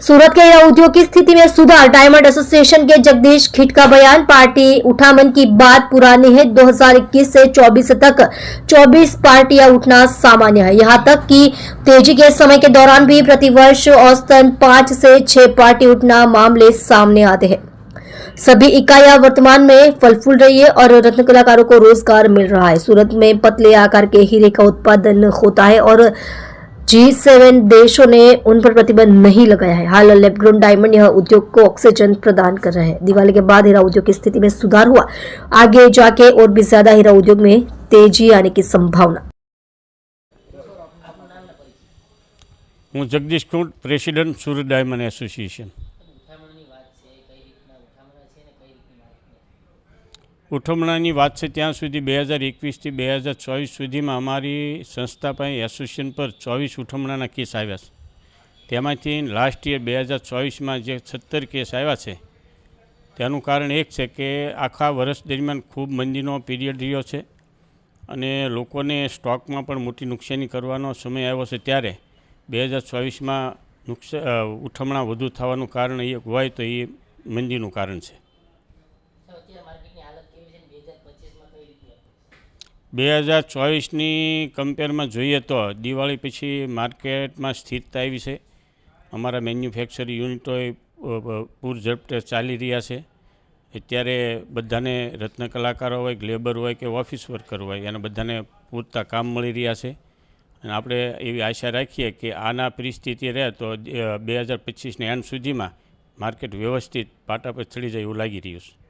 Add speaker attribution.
Speaker 1: सूरत के हीरा उद्योग की स्थिति में सुधार, डायमंड एसोसिएशन के जगदीश खिट का बयान। पार्टी उठामन की बात पुरानी है, 2021 से 24 तक 24 पार्टियां उठना सामान्य है। यहां तक कि तेजी के समय के दौरान भी प्रतिवर्ष औसतन 5 से 6 पार्टी उठना मामले सामने आते हैं। सभी इकाइयां वर्तमान में फल फूल रही है और रत्न कलाकारों को रोजगार मिल रहा है। सूरत में पतले आकार के हीरे का उत्पादन होता है और G7 देशों ने उन पर प्रतिबंध नहीं लगाया है। हाल लैब ग्रोन डायमंड यह उद्योग को ऑक्सीजन प्रदान कर रहे हैं। दिवाली के बाद हीरा उद्योग की स्थिति में सुधार हुआ, आगे जाके और भी ज्यादा हीरा उद्योग में तेजी आने की संभावना।
Speaker 2: हूँ जगदीश खूट, प्रेसिडेंट सूरत डायमंड एसोसिएशन। ઉઠમણાની વાત છે ત્યાં સુધી 2021થી 2024 સુધીમાં અમારી સંસ્થા પાસે એસોસિએશન પર 24 ઉઠમણાના કેસ આવ્યા છે। તેમાંથી લાસ્ટ યર 2024માં જે 17 કેસ આવ્યા છે તેનું કારણ એક છે કે આખા વર્ષ દરમિયાન ખૂબ મંદીનો પીરિયડ રહ્યો છે અને લોકોને સ્ટોકમાં પણ મોટી નુકસાની કરવાનો સમય આવ્યો છે। ત્યારે 2024માં ઉઠમણા વધુ થવાનું કારણ એ હોય તો એ મંદીનું કારણ છે। 2024ની કમ્પેરમાં જોઈએ તો દિવાળી પછી માર્કેટમાં સ્થિરતા આવી છે। અમારા મેન્યુફેક્ચરિંગ યુનિટોએ પૂર ઝડપે ચાલી રહ્યા છે। અત્યારે બધાને રત્ન કલાકારો હોય, લેબર હોય કે ઓફિસ વર્કર હોય એને બધાને પૂરતા કામ મળી રહ્યા છે અને આપણે એવી આશા રાખીએ કે આના પરિસ્થિતિ રહે તો 2025ના એન્ડ સુધીમાં માર્કેટ વ્યવસ્થિત પાટા પર ચડી જાય એવું લાગી રહ્યું છે।